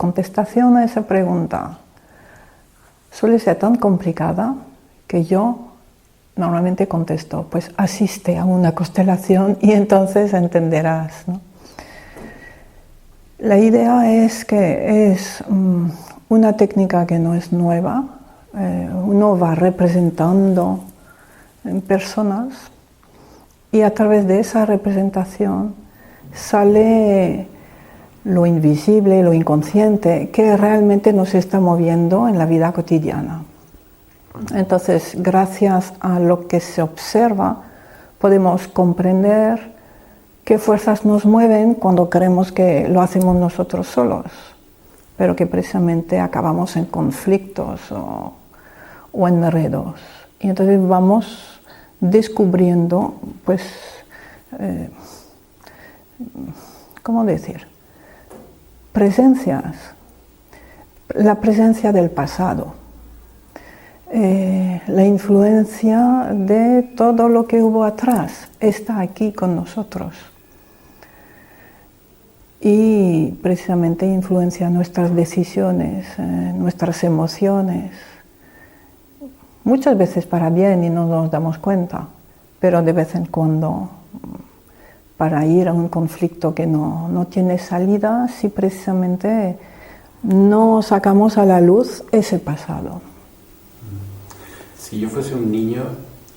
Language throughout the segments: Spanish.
contestación a esa pregunta suele ser tan complicada que yo normalmente contesto, pues asiste a una constelación y entonces entenderás, ¿no? La idea es que es una técnica que no es nueva, uno va representando en personas y a través de esa representación sale lo invisible, lo inconsciente, que realmente nos está moviendo en la vida cotidiana. Entonces, gracias a lo que se observa, podemos comprender qué fuerzas nos mueven cuando creemos que lo hacemos nosotros solos, pero que precisamente acabamos en conflictos o enredos. Y entonces vamos descubriendo, pues, ¿cómo decir? Presencias, la presencia del pasado, la influencia de todo lo que hubo atrás está aquí con nosotros y precisamente influencia nuestras decisiones, nuestras emociones, muchas veces para bien y no nos damos cuenta, pero de vez en cuando para ir a un conflicto que no tiene salida si precisamente no sacamos a la luz ese pasado. Si yo fuese un niño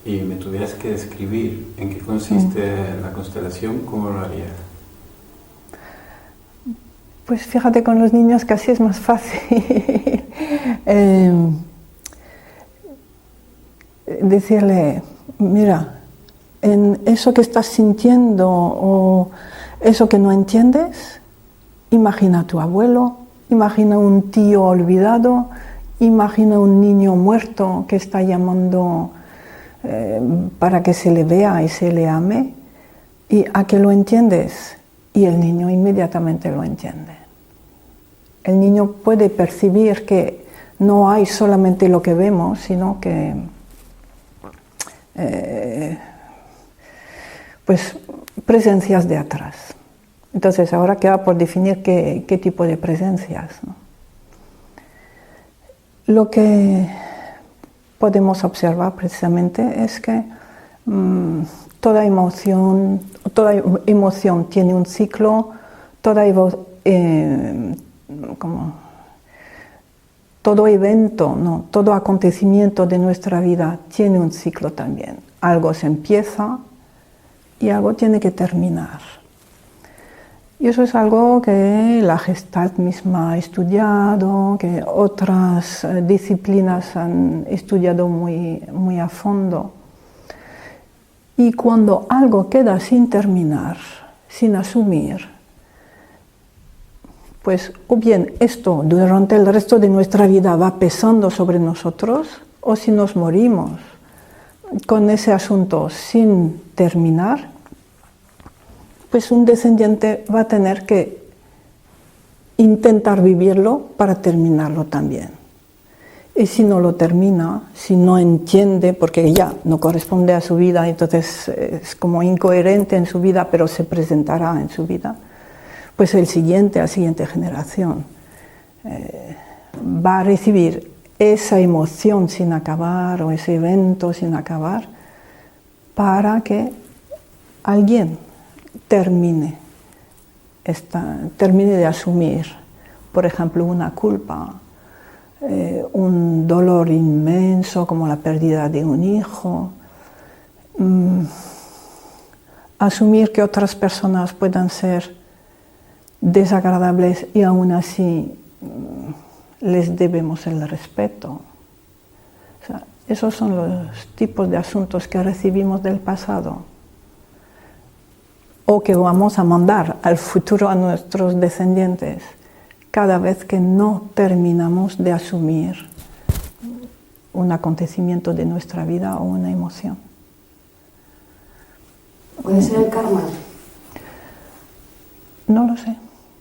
y me tuvieras que describir en qué consiste la constelación, ¿cómo lo harías? Pues fíjate, con los niños casi es más fácil decirle, mira, en eso que estás sintiendo o eso que no entiendes, imagina a tu abuelo, imagina un tío olvidado, imagina un niño muerto que está llamando para que se le vea y se le ame, y a que lo entiendes, y el niño inmediatamente lo entiende. El niño puede percibir que no hay solamente lo que vemos, sino que pues presencias de atrás. Entonces ahora queda por definir qué tipo de presencias, ¿no? Lo que podemos observar precisamente es que toda emoción tiene un ciclo, todo evento, no, todo acontecimiento de nuestra vida tiene un ciclo también. Algo se empieza y algo tiene que terminar. Y eso es algo que la Gestalt misma ha estudiado, que otras disciplinas han estudiado muy a fondo. Y cuando algo queda sin terminar, sin asumir, pues o bien esto durante el resto de nuestra vida va pesando sobre nosotros, o si nos morimos con ese asunto sin terminar, pues un descendiente va a tener que intentar vivirlo para terminarlo también. Y si no lo termina, si no entiende, porque ya no corresponde a su vida, entonces es como incoherente en su vida, pero se presentará en su vida, pues la siguiente generación va a recibir esa emoción sin acabar o ese evento sin acabar para que alguien termine de asumir, por ejemplo, una culpa, un dolor inmenso como la pérdida de un hijo, asumir que otras personas puedan ser desagradables y aún así les debemos el respeto. O sea, esos son los tipos de asuntos que recibimos del pasado o que vamos a mandar al futuro a nuestros descendientes cada vez que no terminamos de asumir un acontecimiento de nuestra vida o una emoción. ¿Puede ser el karma? No lo sé.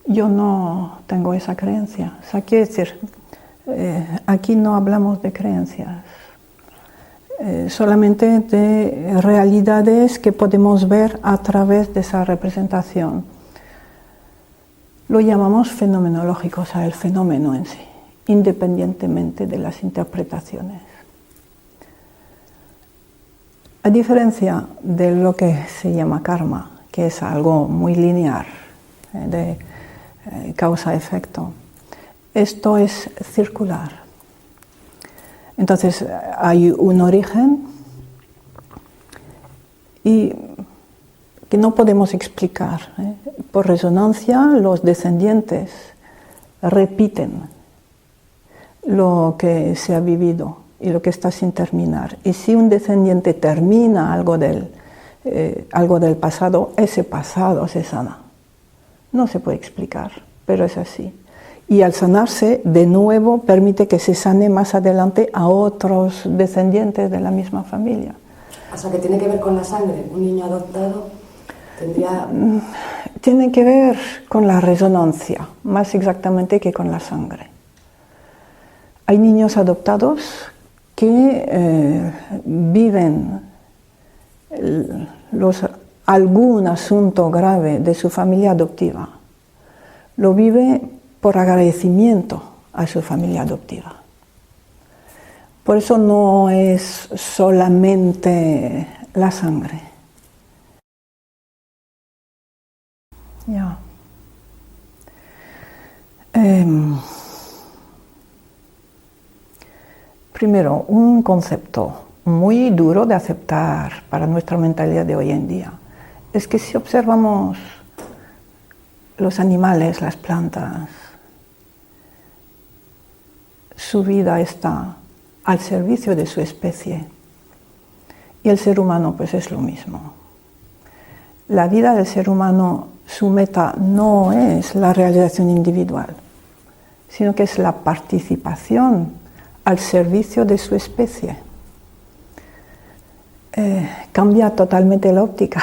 Yo no tengo esa creencia. O sea, quiere decir, aquí no hablamos de creencias, solamente de realidades que podemos ver a través de esa representación. lo llamamos fenomenológico, o sea, el fenómeno en sí, independientemente de las interpretaciones. A diferencia de lo que se llama karma, que es algo muy lineal, de causa-efecto, esto es circular. Entonces hay un origen y que no podemos explicar. Por resonancia, los descendientes repiten lo que se ha vivido y lo que está sin terminar. Y si un descendiente termina algo del pasado, ese pasado se sana. No se puede explicar, pero es así. Y al sanarse, de nuevo, permite que se sane más adelante a otros descendientes de la misma familia. O sea, que tiene que ver con la sangre. Un niño adoptado tendría... Tiene que ver con la resonancia, más exactamente que con la sangre. Hay niños adoptados que viven algún asunto grave de su familia adoptiva. Lo vive por agradecimiento a su familia adoptiva. Por eso no es solamente la sangre. Ya. Primero, un concepto muy duro de aceptar para nuestra mentalidad de hoy en día es que si observamos los animales, las plantas, su vida está al servicio de su especie y el ser humano pues es lo mismo. La vida del ser humano, su meta no es la realización individual, sino que es la participación al servicio de su especie. Cambia totalmente la óptica.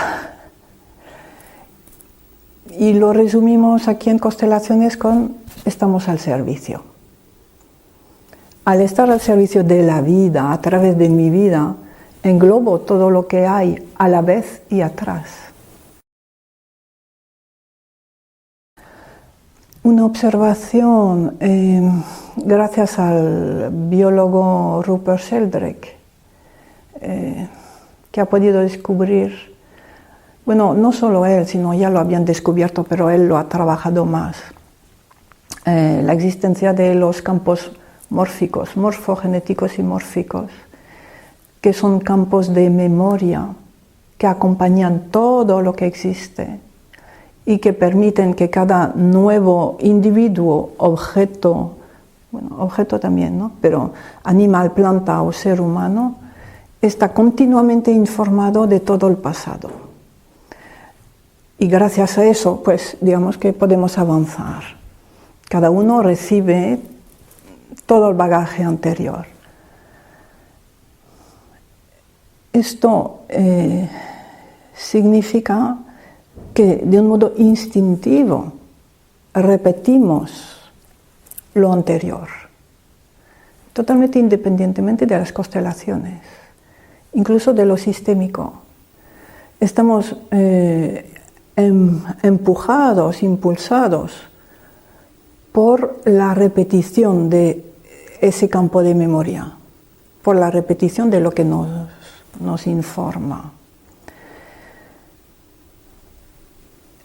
Y lo resumimos aquí en Constelaciones con estamos al servicio. Al estar al servicio de la vida, a través de mi vida, englobo todo lo que hay a la vez y atrás. Una observación, gracias al biólogo Rupert Sheldrake, que ha podido descubrir, bueno, no solo él, sino ya lo habían descubierto, pero él lo ha trabajado más, la existencia de los campos mórficos, morfogenéticos y mórficos, que son campos de memoria que acompañan todo lo que existe y que permiten que cada nuevo individuo, objeto, bueno, objeto también, ¿no? Pero animal, planta o ser humano, está continuamente informado de todo el pasado. Y gracias a eso, pues, digamos que podemos avanzar. Cada uno recibe todo el bagaje anterior. Esto significa que de un modo instintivo repetimos lo anterior, totalmente independientemente de las constelaciones, incluso de lo sistémico. Estamos empujados, impulsados por la repetición de ese campo de memoria, por la repetición de lo que nos informa.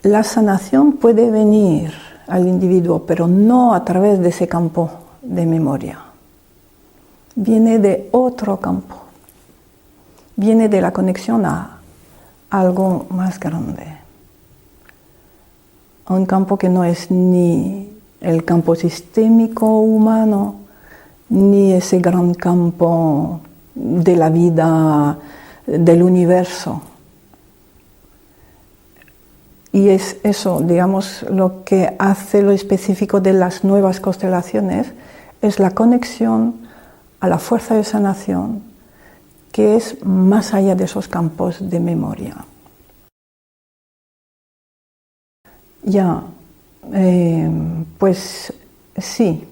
La sanación puede venir al individuo, pero no a través de ese campo de memoria. Viene de otro campo. Viene de la conexión a algo más grande. A un campo que no es ni el campo sistémico humano, ni ese gran campo de la vida del universo. Y es eso, digamos, lo que hace lo específico de las nuevas constelaciones, es la conexión a la fuerza de sanación, que es más allá de esos campos de memoria. Ya, pues sí,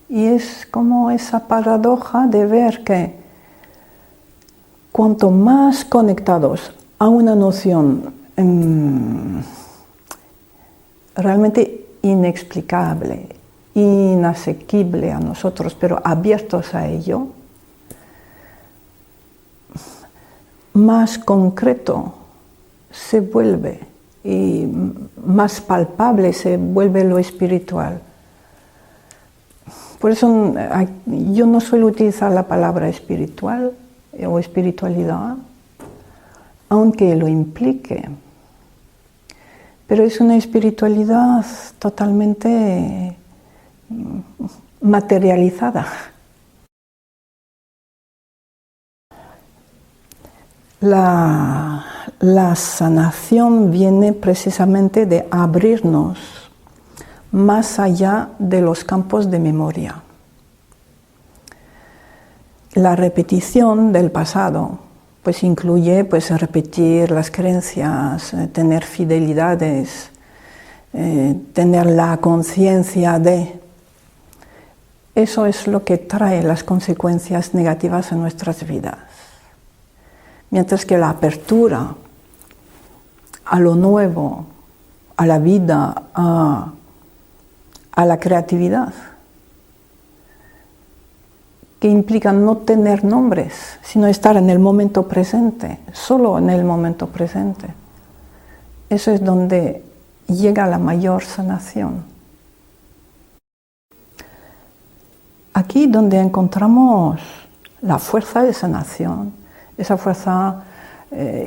y es como esa paradoja de ver que cuanto más conectados a una noción realmente inexplicable, inasequible a nosotros, pero abiertos a ello, más concreto se vuelve y más palpable se vuelve lo espiritual. Por eso yo no suelo utilizar la palabra espiritual o espiritualidad, aunque lo implique, pero es una espiritualidad totalmente materializada. La sanación viene precisamente de abrirnos más allá de los campos de memoria. La repetición del pasado pues incluye repetir las creencias, tener fidelidades, tener la conciencia de. Eso es lo que trae las consecuencias negativas en nuestras vidas. Mientras que la apertura a lo nuevo, a la vida, a la creatividad, que implica no tener nombres, sino estar en el momento presente, solo en el momento presente. Eso es donde llega la mayor sanación. Aquí donde encontramos la fuerza de sanación, esa fuerza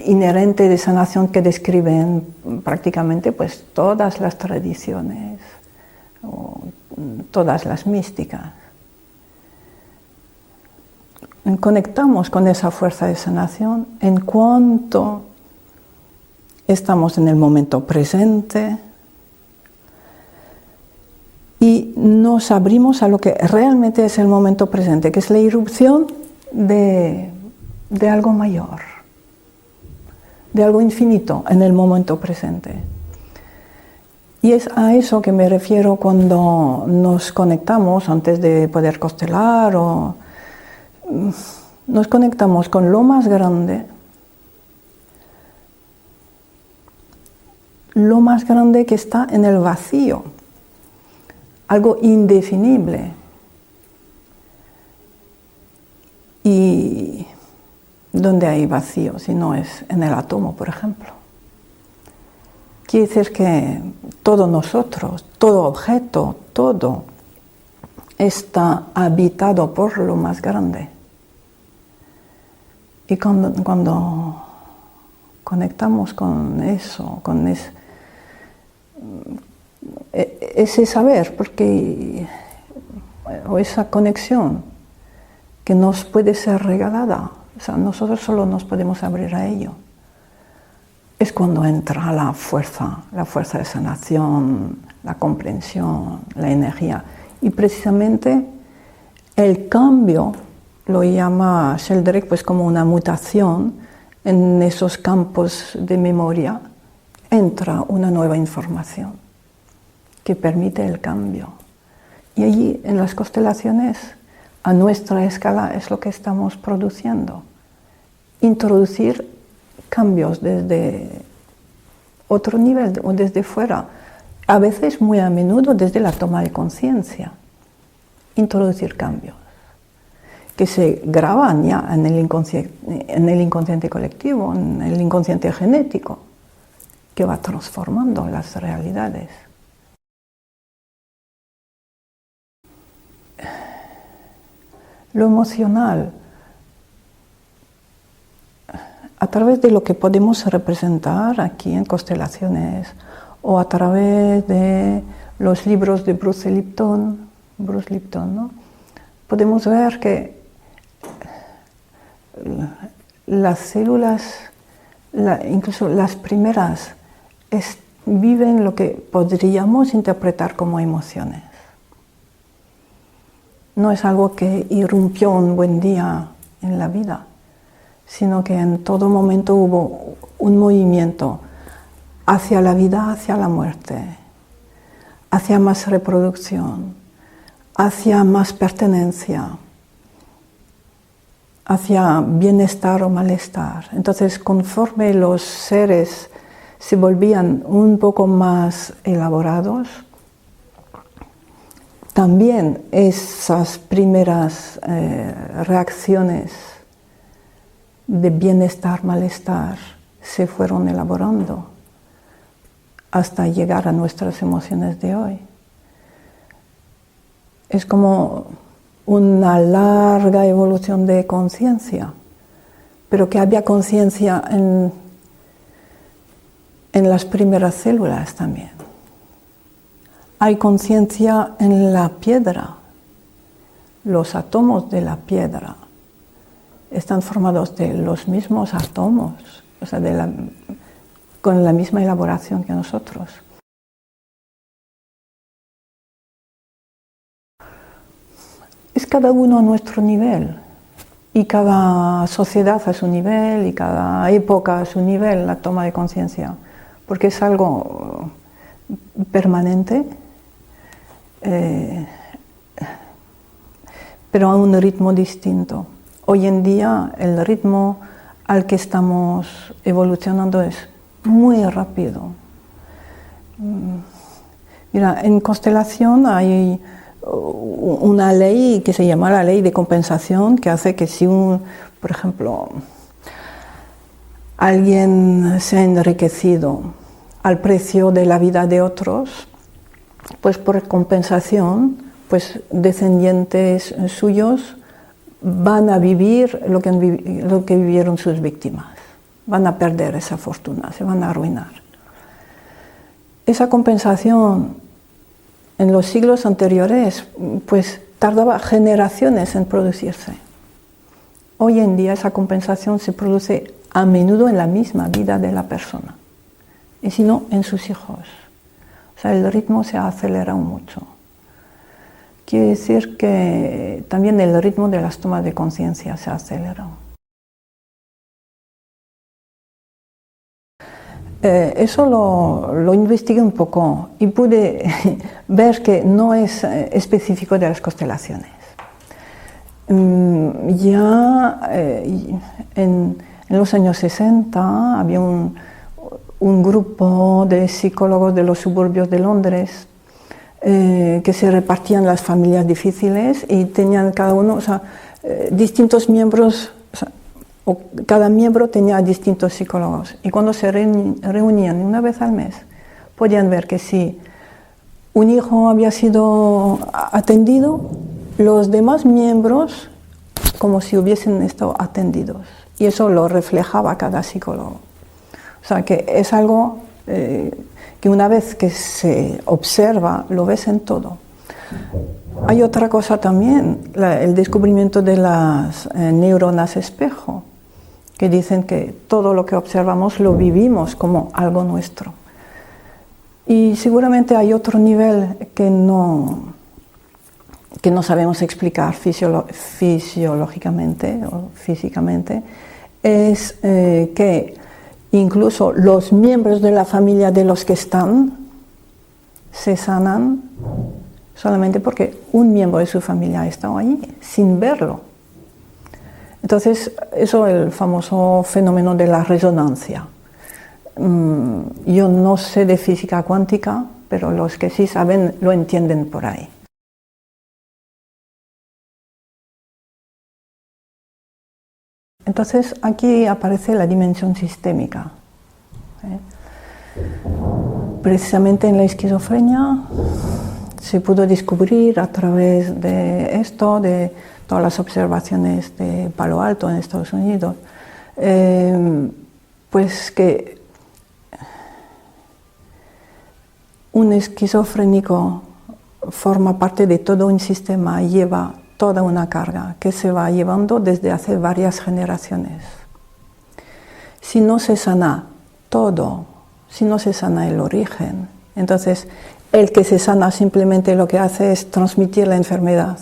inherente de sanación que describen prácticamente todas las tradiciones, o todas las místicas. Conectamos con esa fuerza de sanación en cuanto estamos en el momento presente y nos abrimos a lo que realmente es el momento presente, que es la irrupción de algo mayor, de algo infinito en el momento presente. Y es a eso que me refiero cuando nos conectamos antes de poder constelar o nos conectamos con lo más grande que está en el vacío, algo indefinible. Y ¿dónde hay vacío si no es en el átomo, por ejemplo? Quiere decir que todos nosotros, todo objeto, todo está habitado por lo más grande. Y cuando conectamos con eso, con ese saber, o esa conexión que nos puede ser regalada, o sea, nosotros solo nos podemos abrir a ello, es cuando entra la fuerza de sanación, la comprensión, la energía. Y precisamente el cambio lo llama Sheldrake como una mutación. En esos campos de memoria entra una nueva información que permite el cambio. Y allí en las constelaciones, a nuestra escala, es lo que estamos produciendo. Introducir cambios desde otro nivel o desde fuera, a veces muy a menudo desde la toma de conciencia. Introducir cambios que se graban ya en el inconsciente colectivo, en el inconsciente genético, que va transformando las realidades. Lo emocional, a través de lo que podemos representar aquí en constelaciones o a través de los libros de Bruce Lipton, ¿no? Podemos ver que las células, incluso las primeras, viven lo que podríamos interpretar como emociones. No es algo que irrumpió un buen día en la vida, sino que en todo momento hubo un movimiento hacia la vida, hacia la muerte, hacia más reproducción, hacia más pertenencia, hacia bienestar o malestar. Entonces, conforme los seres se volvían un poco más elaborados, también esas primeras reacciones de bienestar, malestar, se fueron elaborando hasta llegar a nuestras emociones de hoy. Es como una larga evolución de conciencia, pero que había conciencia en las primeras células también. Hay conciencia en la piedra. Los átomos de la piedra están formados de los mismos átomos, o sea, con la misma elaboración que nosotros. Es cada uno a nuestro nivel, y cada sociedad a su nivel, y cada época a su nivel, la toma de conciencia, porque es algo permanente, pero a un ritmo distinto. Hoy en día el ritmo al que estamos evolucionando es muy rápido. Mira, en constelación hay una ley que se llama la ley de compensación, que hace que si por ejemplo, alguien se ha enriquecido al precio de la vida de otros, pues por compensación, pues descendientes suyos van a vivir lo que vivieron sus víctimas, van a perder esa fortuna, se van a arruinar. Esa compensación en los siglos anteriores pues tardaba generaciones en producirse. Hoy en día esa compensación se produce a menudo en la misma vida de la persona, y si no, en sus hijos. O sea, el ritmo se ha acelerado mucho. Quiere decir que también el ritmo de las tomas de conciencia se ha acelerado. Eso lo investigué un poco y pude ver que no es específico de las constelaciones. Ya en los años 60 había un grupo de psicólogos de los suburbios de Londres que se repartían las familias difíciles y tenían cada uno, distintos miembros, cada miembro tenía distintos psicólogos, y cuando se reunían una vez al mes podían ver que si un hijo había sido atendido, los demás miembros como si hubiesen estado atendidos, y eso lo reflejaba cada psicólogo. O sea que es algo que una vez que se observa lo ves en todo. Hay otra cosa también, el descubrimiento de las neuronas espejo, que dicen que todo lo que observamos lo vivimos como algo nuestro. Y seguramente hay otro nivel que no sabemos explicar fisiológicamente o físicamente, es que incluso los miembros de la familia de los que están se sanan solamente porque un miembro de su familia ha estado allí, sin verlo. Entonces, eso es el famoso fenómeno de la resonancia. Yo no sé de física cuántica, pero los que sí saben lo entienden por ahí. Entonces, aquí aparece la dimensión sistémica. Precisamente en la esquizofrenia se pudo descubrir a través de esto, de todas las observaciones de Palo Alto en Estados Unidos, pues que un esquizofrénico forma parte de todo un sistema, lleva toda una carga que se va llevando desde hace varias generaciones. Si no se sana todo, si no se sana el origen, entonces el que se sana simplemente lo que hace es transmitir la enfermedad,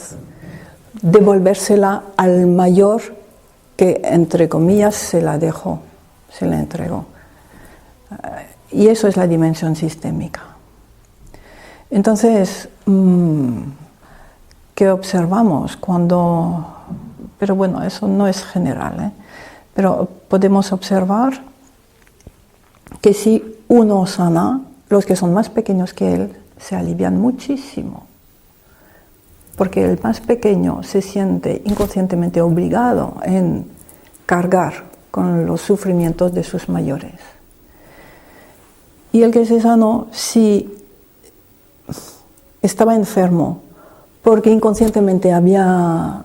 devolvérsela al mayor que, entre comillas, se la dejó, se la entregó. Y eso es la dimensión sistémica. Entonces, ¿qué observamos cuando...? Pero bueno, eso no es general, pero podemos observar que si uno sana, los que son más pequeños que él se alivian muchísimo, porque el más pequeño se siente inconscientemente obligado en cargar con los sufrimientos de sus mayores. Y el que se sanó, si estaba enfermo, porque inconscientemente había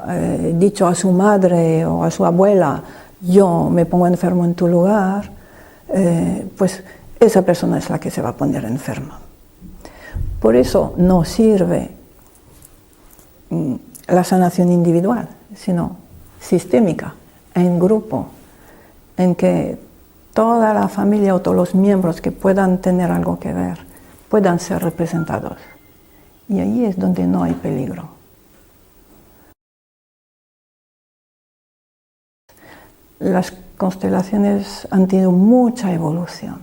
dicho a su madre o a su abuela, yo me pongo enfermo en tu lugar, pues esa persona es la que se va a poner enferma. Por eso no sirve la sanación individual, sino sistémica, en grupo, en que toda la familia o todos los miembros que puedan tener algo que ver puedan ser representados. Y ahí es donde no hay peligro. Las constelaciones han tenido mucha evolución.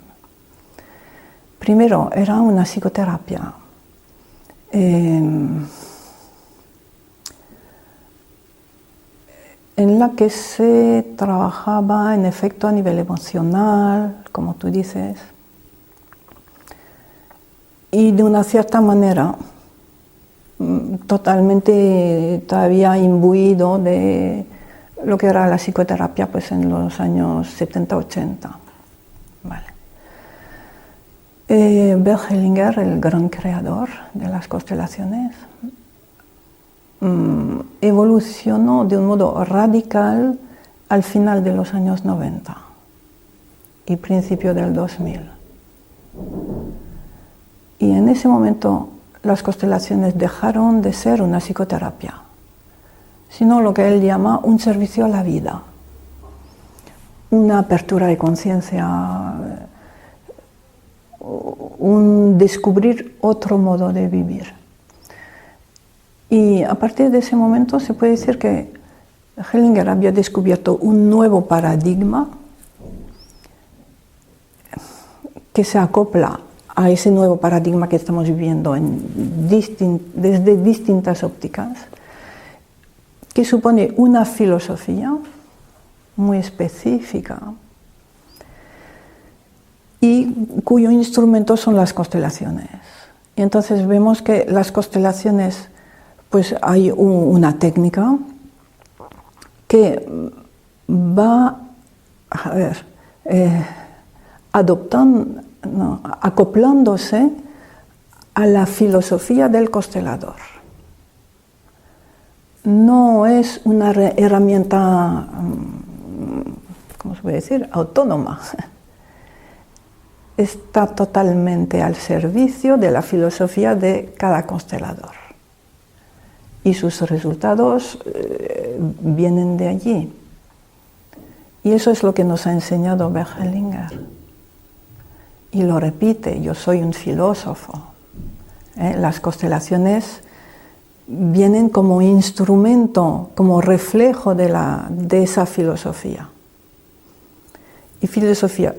Primero era una psicoterapia. En la que se trabajaba en efecto a nivel emocional, como tú dices, y de una cierta manera totalmente todavía imbuido de lo que era la psicoterapia pues en los años 70-80. Vale. Bert Hellinger, el gran creador de las constelaciones, evolucionó de un modo radical al final de los años 90 y principio del 2000. Y en ese momento las constelaciones dejaron de ser una psicoterapia, sino lo que él llama un servicio a la vida, una apertura de conciencia, un descubrir otro modo de vivir. Y a partir de ese momento se puede decir que Hellinger había descubierto un nuevo paradigma que se acopla a ese nuevo paradigma que estamos viviendo desde distintas ópticas, que supone una filosofía muy específica y cuyo instrumento son las constelaciones. Y entonces vemos que las constelaciones, pues hay una técnica que va acoplándose a la filosofía del constelador. No es una herramienta, ¿cómo se puede decir?, autónoma. Está totalmente al servicio de la filosofía de cada constelador. Y sus resultados vienen de allí. Y eso es lo que nos ha enseñado Bert Hellinger. Y lo repite, yo soy un filósofo. Las constelaciones vienen como instrumento, como reflejo de esa filosofía. Y filosofía,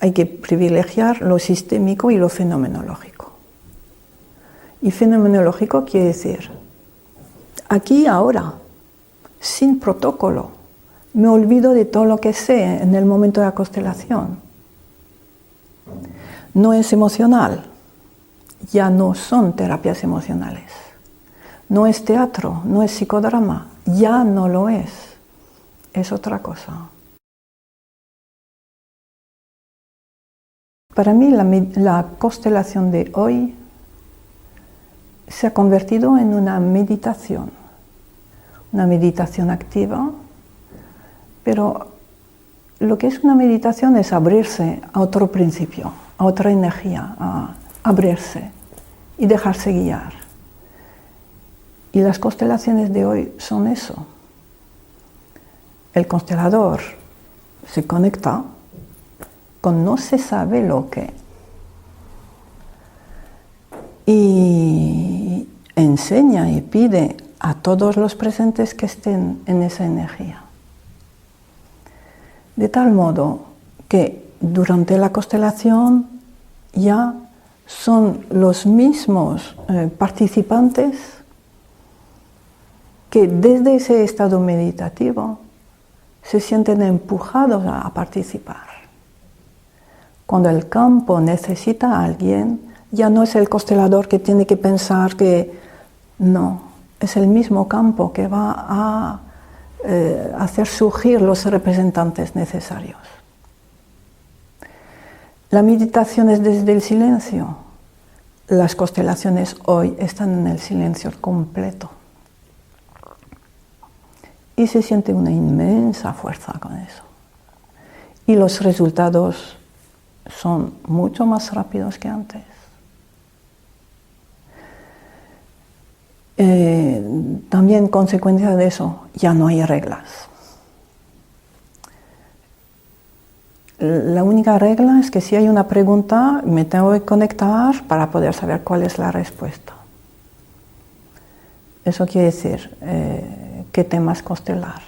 hay que privilegiar lo sistémico y lo fenomenológico. Y fenomenológico quiere decir, aquí y ahora, sin protocolo, me olvido de todo lo que sé en el momento de la constelación. No es emocional, ya no son terapias emocionales. No es teatro, no es psicodrama, ya no lo es otra cosa. Para mí la constelación de hoy se ha convertido en una meditación activa, pero lo que es una meditación es abrirse a otro principio, a otra energía, a abrirse y dejarse guiar. Y las constelaciones de hoy son eso. El constelador se conecta con no se sabe lo que y enseña y pide a todos los presentes que estén en esa energía. De tal modo que durante la constelación ya son los mismos participantes que desde ese estado meditativo se sienten empujados a participar. Cuando el campo necesita a alguien, ya no es el constelador que tiene que pensar que No, es el mismo campo que va a hacer surgir los representantes necesarios. La meditación es desde el silencio. Las constelaciones hoy están en el silencio completo. Y se siente una inmensa fuerza con eso. Y los resultados son mucho más rápidos que antes. También consecuencia de eso, ya no hay reglas. La única regla es que si hay una pregunta, me tengo que conectar para poder saber cuál es la respuesta. Eso quiere decir, ¿qué temas constelar?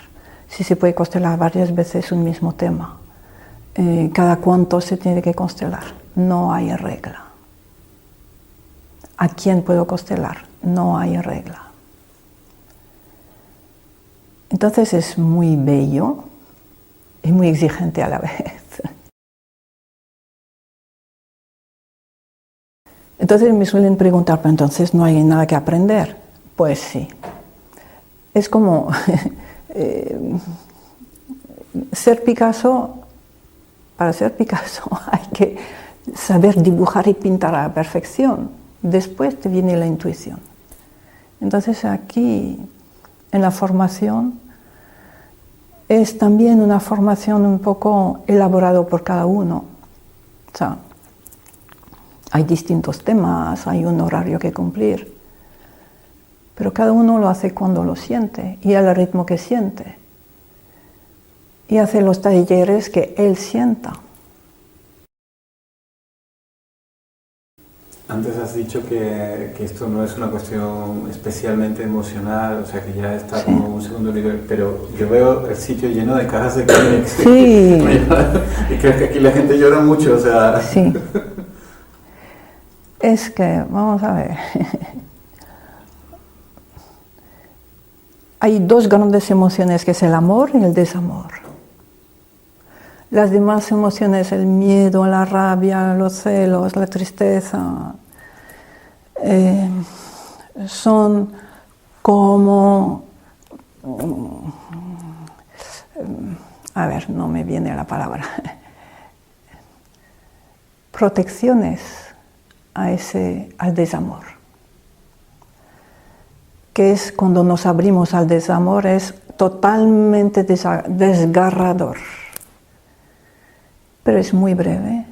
Si se puede constelar varias veces un mismo tema. ¿Cada cuánto se tiene que constelar? No hay regla. ¿A quién puedo constelar? No hay regla. Entonces es muy bello y muy exigente a la vez. Entonces me suelen preguntar, ¿pero entonces no hay nada que aprender? Pues sí. Es como ser Picasso. Para ser Picasso hay que saber dibujar y pintar a la perfección. Después te viene la intuición. Entonces aquí, en la formación, es también una formación un poco elaborada por cada uno. O sea, hay distintos temas, hay un horario que cumplir, pero cada uno lo hace cuando lo siente y al ritmo que siente. Y hace los talleres que él sienta. Antes has dicho que esto no es una cuestión especialmente emocional, o sea que ya está como un segundo nivel, pero yo veo el sitio lleno de cajas de Kleenex. Sí. Y creo que aquí la gente llora mucho, o sea... Sí. Es que, vamos a ver, hay dos grandes emociones, que es el amor y el desamor. Las demás emociones, el miedo, la rabia, los celos, la tristeza, son como, a ver, no me viene la palabra, protecciones al desamor. Que es cuando nos abrimos al desamor, es totalmente desgarrador. Pero es muy breve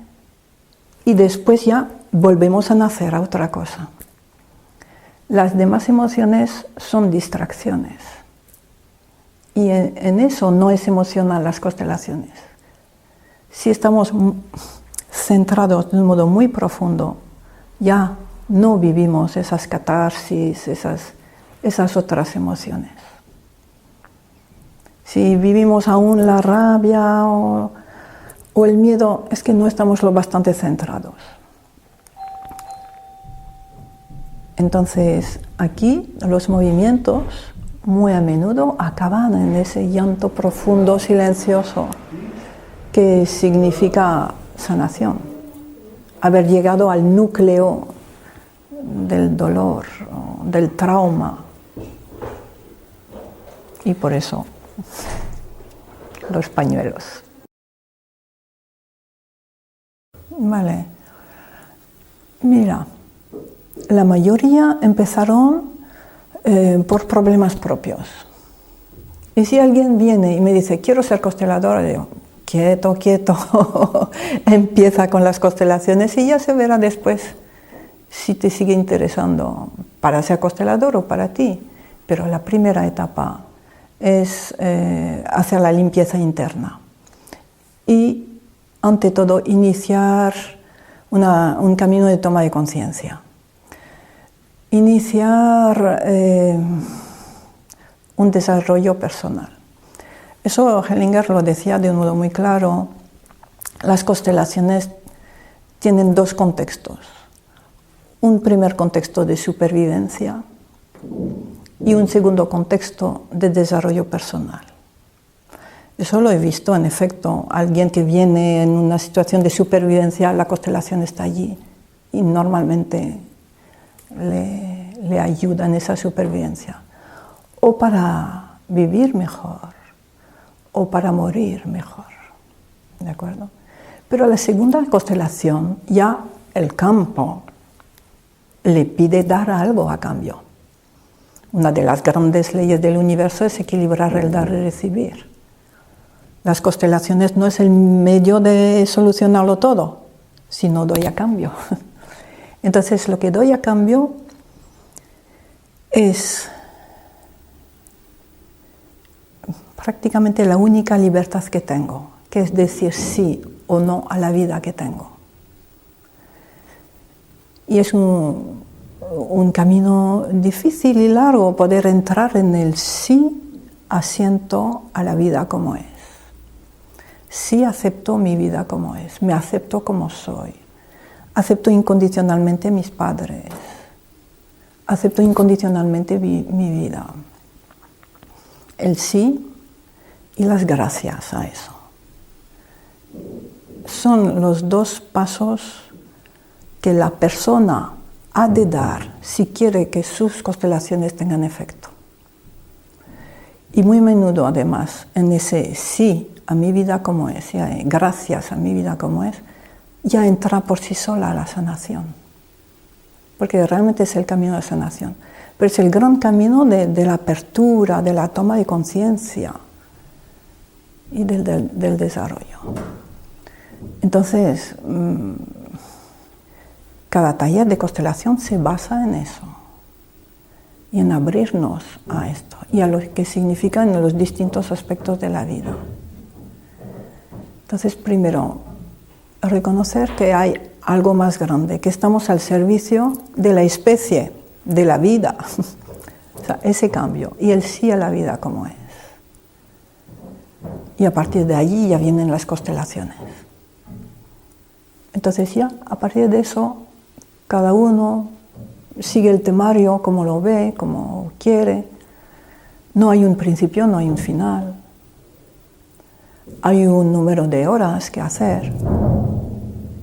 y después ya volvemos a nacer a otra cosa. Las demás emociones son distracciones y en eso no es emocional las constelaciones. Si estamos centrados de un modo muy profundo, ya no vivimos esas catarsis, esas otras emociones. Si vivimos aún la rabia o el miedo, es que no estamos lo bastante centrados. Entonces, aquí los movimientos muy a menudo acaban en ese llanto profundo, silencioso, que significa sanación. Haber llegado al núcleo del dolor, del trauma. Y por eso, los pañuelos. Vale. Mira, la mayoría empezaron por problemas propios. Y si alguien viene y me dice, quiero ser consteladora, digo, quieto, quieto, empieza con las constelaciones y ya se verá después si te sigue interesando para ser constelador o para ti. Pero la primera etapa es hacer la limpieza interna. Y ante todo, iniciar un camino de toma de conciencia. Iniciar un desarrollo personal. Eso Hellinger lo decía de un modo muy claro. Las constelaciones tienen dos contextos. Un primer contexto de supervivencia y un segundo contexto de desarrollo personal. Eso lo he visto, en efecto. Alguien que viene en una situación de supervivencia, la constelación está allí y normalmente le ayuda en esa supervivencia, o para vivir mejor, o para morir mejor, ¿de acuerdo? Pero la segunda constelación, ya el campo le pide dar algo a cambio. Una de las grandes leyes del universo es equilibrar el dar y recibir. Las constelaciones no es el medio de solucionarlo todo, sino doy a cambio. Entonces lo que doy a cambio es prácticamente la única libertad que tengo, que es decir sí o no a la vida que tengo. Y es un camino difícil y largo poder entrar en el sí asiento a la vida como es. Sí acepto mi vida como es, me acepto como soy, acepto incondicionalmente mis padres, acepto incondicionalmente mi vida. El sí y las gracias a eso. Son los dos pasos que la persona ha de dar si quiere que sus constelaciones tengan efecto. Y muy a menudo, además, en ese sí a mi vida como es, gracias a mi vida como es, ya entra por sí sola la sanación. Porque realmente es el camino de sanación. Pero es el gran camino de la apertura, de la toma de conciencia y del desarrollo. Entonces, cada taller de constelación se basa en eso. Y en abrirnos a esto. Y a lo que significan los distintos aspectos de la vida. Entonces, primero, reconocer que hay algo más grande, que estamos al servicio de la especie, de la vida. O sea, ese cambio, y el sí a la vida como es. Y a partir de allí ya vienen las constelaciones. Entonces ya, a partir de eso, cada uno sigue el temario como lo ve, como quiere. No hay un principio, no hay un final. Hay un número de horas que hacer,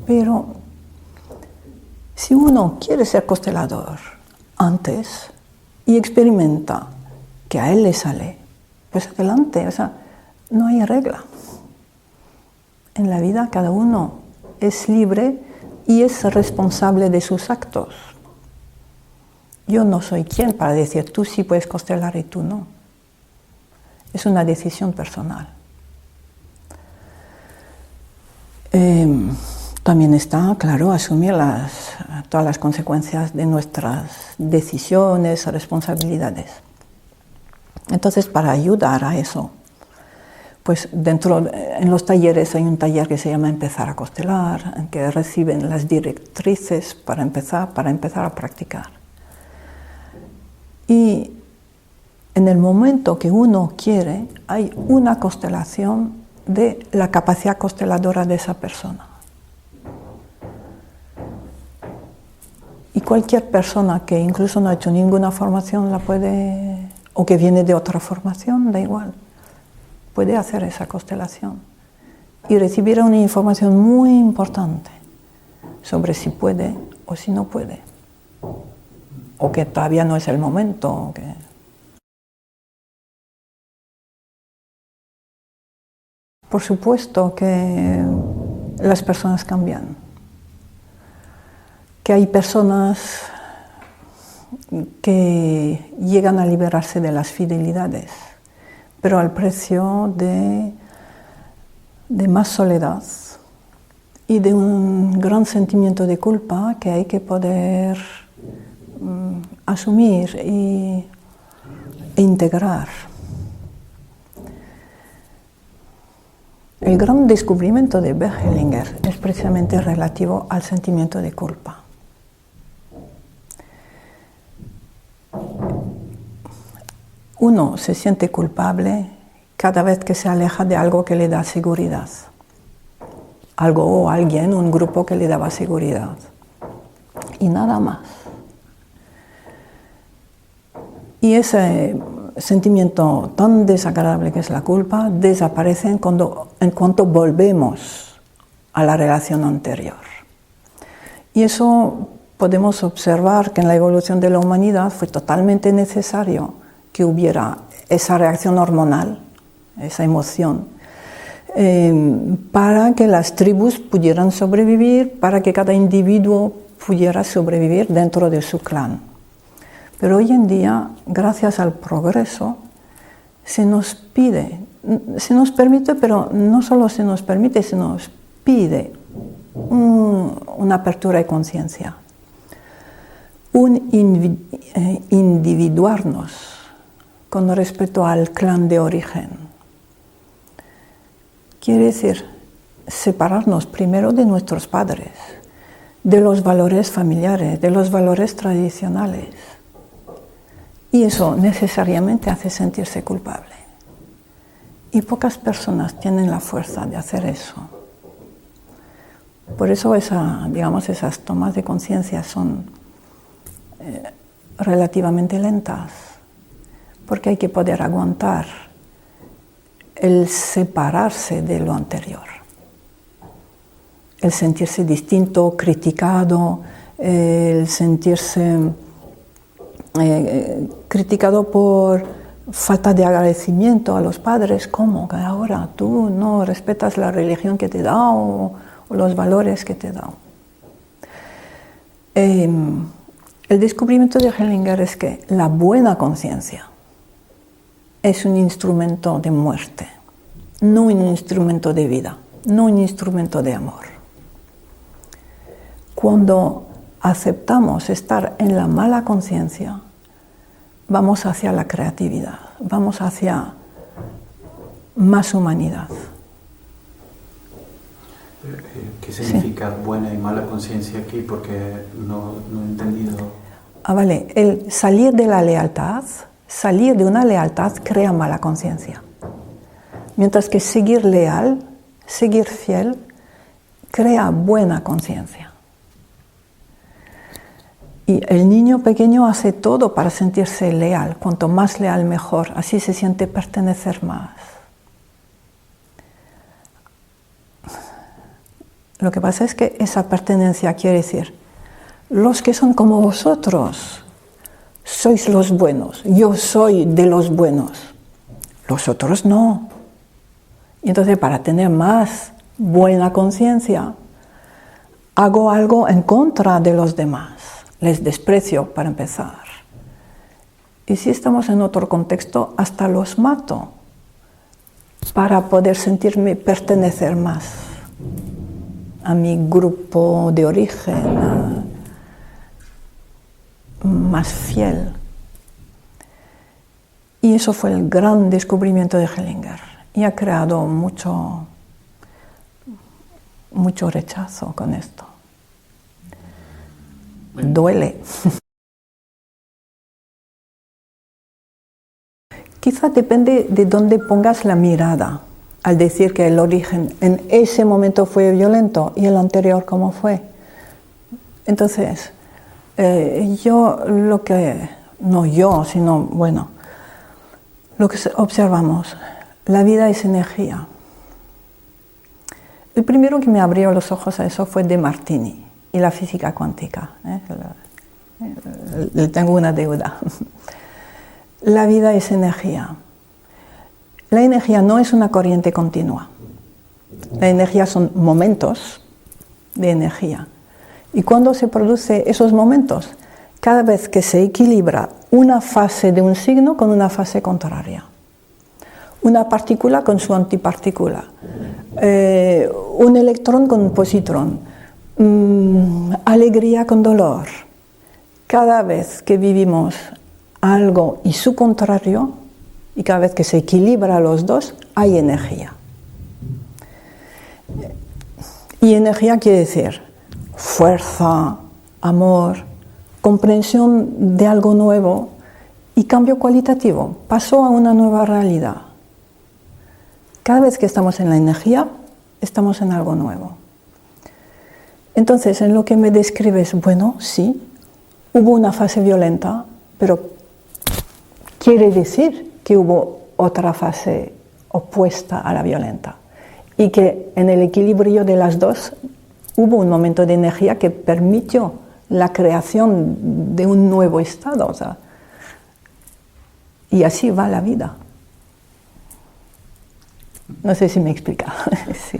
pero si uno quiere ser constelador antes y experimenta que a él le sale, pues adelante, o sea, no hay regla. En la vida cada uno es libre y es responsable de sus actos. Yo no soy quien para decir tú sí puedes constelar y tú no. Es una decisión personal. También está, claro, asumir todas las consecuencias de nuestras decisiones, responsabilidades. Entonces, para ayudar a eso, pues en los talleres hay un taller que se llama Empezar a Constelar, en que reciben las directrices para empezar a practicar. Y en el momento que uno quiere, hay una constelación de la capacidad consteladora de esa persona. Y cualquier persona que incluso no ha hecho ninguna formación la puede, o que viene de otra formación, da igual, puede hacer esa constelación y recibir una información muy importante sobre si puede o si no puede, o que todavía no es el momento. Por supuesto que las personas cambian, que hay personas que llegan a liberarse de las fidelidades, pero al precio de más soledad y de un gran sentimiento de culpa que hay que poder asumir e integrar. El gran descubrimiento de Bert Hellinger es precisamente relativo al sentimiento de culpa. Uno se siente culpable cada vez que se aleja de algo que le da seguridad. Algo o alguien, un grupo que le daba seguridad. Y nada más. Y ese sentimiento tan desagradable que es la culpa desaparece en cuanto volvemos a la relación anterior. Y eso podemos observar que en la evolución de la humanidad fue totalmente necesario que hubiera esa reacción hormonal, esa emoción, para que las tribus pudieran sobrevivir, para que cada individuo pudiera sobrevivir dentro de su clan. Pero hoy en día, gracias al progreso, se nos permite, pero no solo se nos permite, se nos pide una apertura de conciencia, un individuarnos con respecto al clan de origen. Quiere decir separarnos primero de nuestros padres, de los valores familiares, de los valores tradicionales. Y eso necesariamente hace sentirse culpable. Y pocas personas tienen la fuerza de hacer eso. Por eso esas tomas de conciencia son relativamente lentas, porque hay que poder aguantar el separarse de lo anterior, el sentirse distinto, criticado, el sentirse criticado por falta de agradecimiento a los padres, como que ahora tú no respetas la religión que te da o los valores que te da. El descubrimiento de Hellinger es que la buena conciencia es un instrumento de muerte, no un instrumento de vida, no un instrumento de amor. Cuando aceptamos estar en la mala conciencia, vamos hacia la creatividad, vamos hacia más humanidad. ¿Qué significa buena y mala conciencia aquí? Porque no he entendido. Vale, el salir de la lealtad, salir de una lealtad crea mala conciencia. Mientras que seguir leal, seguir fiel, crea buena conciencia. Y el niño pequeño hace todo para sentirse leal. Cuanto más leal, mejor. Así se siente pertenecer más. Lo que pasa es que esa pertenencia quiere decir, los que son como vosotros, sois los buenos. Yo soy de los buenos. Los otros no. Y entonces, para tener más buena conciencia, hago algo en contra de los demás. Les desprecio para empezar. Y si estamos en otro contexto, hasta los mato para poder sentirme pertenecer más a mi grupo de origen, más fiel. Y eso fue el gran descubrimiento de Hellinger. Y ha creado mucho rechazo con esto. Duele. Quizá depende de dónde pongas la mirada al decir que el origen en ese momento fue violento y el anterior cómo fue. Entonces, lo que observamos, la vida es energía. El primero que me abrió los ojos a eso fue De Martini y la física cuántica. Le tengo una deuda. La vida es energía. La energía no es una corriente continua. La energía son momentos de energía. Y cuando se producen esos momentos, cada vez que se equilibra una fase de un signo con una fase contraria, una partícula con su antipartícula, un electrón con un positrón, alegría con dolor. Cada vez que vivimos algo y su contrario, y cada vez que se equilibra los dos, hay energía. Y energía quiere decir fuerza, amor, comprensión de algo nuevo y cambio cualitativo. Paso a una nueva realidad. Cada vez que estamos en la energía, estamos en algo nuevo. Entonces, en lo que me describes, bueno, sí, hubo una fase violenta, pero quiere decir que hubo otra fase opuesta a la violenta y que en el equilibrio de las dos hubo un momento de energía que permitió la creación de un nuevo estado. O sea, y así va la vida. No sé si me explica. Sí.